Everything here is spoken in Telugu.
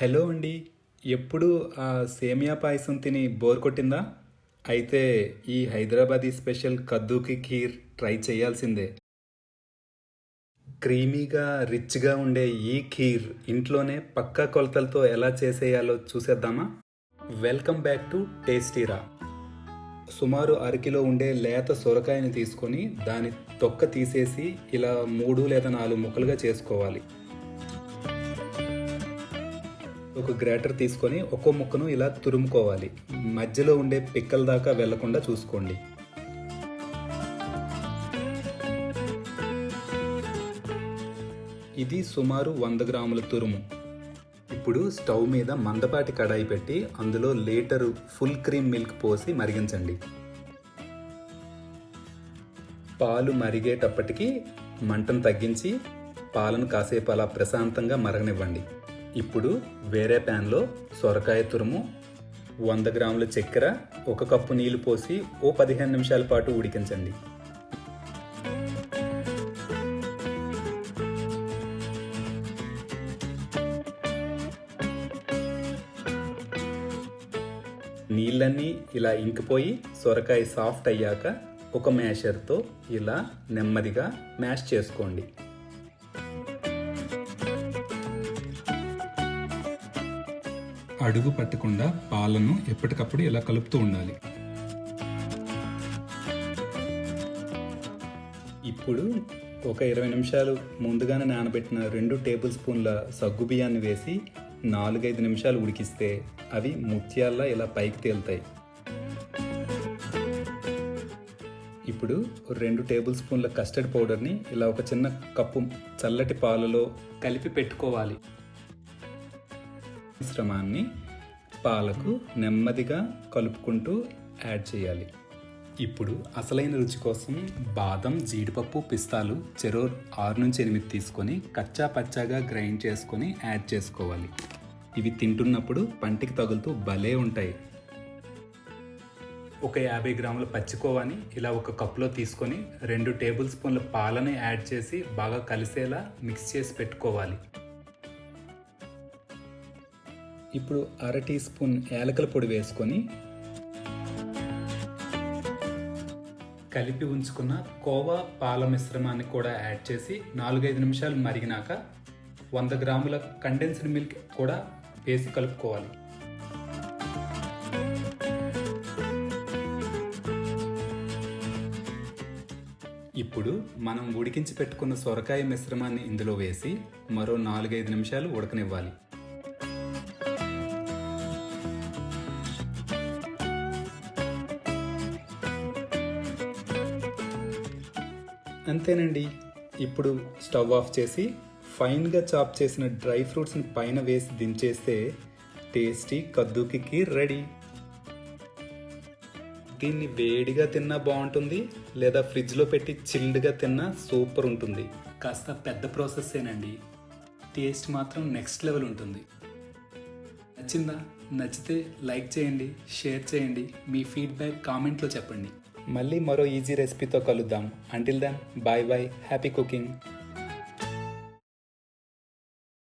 హలో అండి. ఎప్పుడు ఆ సేమియా పాయసం తిని బోర్ కొట్టిందా? అయితే ఈ హైదరాబాదీ స్పెషల్ కద్దూకి ఖీర్ ట్రై చేయాల్సిందే. క్రీమీగా, రిచ్‌గా ఉండే ఈ ఖీర్ ఇంట్లోనే పక్కా కొలతలతో ఎలా చేసేయాలో చూసేద్దామా? వెల్కమ్ బ్యాక్ టు టేస్టీరా. సుమారు అరకిలో ఉండే లేత సొరకాయని తీసుకొని దాని తొక్క తీసేసి ఇలా 3 లేదా 4 ముక్కలుగా చేసుకోవాలి. ఒక గ్రేటర్ తీసుకొని ఒక్కో ముక్కను ఇలా తురుముకోవాలి. మధ్యలో ఉండే పిక్కల దాకా వెళ్లకుండా చూసుకోండి. ఇది సుమారు 100 గ్రాముల తురుము. ఇప్పుడు స్టవ్ మీద మందపాటి కడాయి పెట్టి అందులో లీటరు ఫుల్ క్రీమ్ మిల్క్ పోసి మరిగించండి. పాలు మరిగేటప్పటికి మంటను తగ్గించి పాలను కాసేపు అలా ప్రశాంతంగా మరగనివ్వండి. ఇప్పుడు వేరే ప్యాన్లో సొరకాయ తురుము, 100 గ్రాముల చక్కెర, 1 కప్పు నీళ్లు పోసి 15 నిమిషాల పాటు ఉడికించండి. నీళ్ళన్నీ ఇలా ఇంకిపోయి సొరకాయ సాఫ్ట్ అయ్యాక ఒక మ్యాషర్తో ఇలా నెమ్మదిగా మ్యాష్ చేసుకోండి. అడుగు పట్టకుండా పాలను ఎప్పటికప్పుడు ఇలా కలుపుతూ ఉండాలి. ఇప్పుడు ఒక 20 నిమిషాలు ముందుగానే నానబెట్టిన 2 టేబుల్ స్పూన్ల సగ్గు బియ్యాన్ని వేసి 4-5 నిమిషాలు ఉడికిస్తే అవి ముత్యాల్లా ఇలా పైకి తేలుతాయి. ఇప్పుడు 2 టేబుల్ స్పూన్ల కస్టర్డ్ పౌడర్ని ఇలా ఒక చిన్న కప్పు చల్లటి పాలలో కలిపి పెట్టుకోవాలి. మిశ్రమాన్ని పాలకు నెమ్మదిగా కలుపుకుంటూ యాడ్ చేయాలి. ఇప్పుడు అసలైన రుచి కోసం బాదం, జీడిపప్పు, పిస్తాలు చెరో 6-8 తీసుకొని కచ్చా పచ్చాగా గ్రైండ్ చేసుకొని యాడ్ చేసుకోవాలి. ఇవి తింటున్నప్పుడు పంటికి తగులుతూ భలే ఉంటాయి. ఒక 50 గ్రాముల పచ్చికోవాని ఇలా ఒక కప్లో తీసుకొని 2 టేబుల్ స్పూన్ల పాలని యాడ్ చేసి బాగా కలిసేలా మిక్స్ చేసి పెట్టుకోవాలి. ఇప్పుడు 1/2 టీ స్పూన్ యాలకుల పొడి వేసుకొని కలిపి ఉంచుకున్న కోవా పాల మిశ్రమాన్ని కూడా యాడ్ చేసి 4-5 నిమిషాలు మరిగినాక 100 గ్రాముల కండెన్స్డ్ మిల్క్ కూడా వేసి కలుపుకోవాలి. ఇప్పుడు మనం ఉడికించి పెట్టుకున్న సొరకాయ మిశ్రమాన్ని ఇందులో వేసి మరో 4-5 నిమిషాలు ఉడకనివ్వాలి. అంతేనండి. ఇప్పుడు స్టవ్ ఆఫ్ చేసి ఫైన్గా చాప్ చేసిన డ్రై ఫ్రూట్స్ని పైన వేసి దించేస్తే టేస్టీ కద్దూకి ఖీర్ రెడీ. దీన్ని వేడిగా తిన్నా బాగుంటుంది, లేదా ఫ్రిడ్జ్లో పెట్టి చిల్డ్గా తిన్నా సూపర్ ఉంటుంది. కాస్త పెద్ద ప్రాసెస్సేనండి, టేస్ట్ మాత్రం నెక్స్ట్ లెవెల్ ఉంటుంది. నచ్చిందా? నచ్చితే లైక్ చేయండి, షేర్ చేయండి, మీ ఫీడ్బ్యాక్ కామెంట్లో చెప్పండి. మళ్ళీ మరో ఈజీ రెసిపీతో కలుద్దాం. Until then bye bye, happy cooking.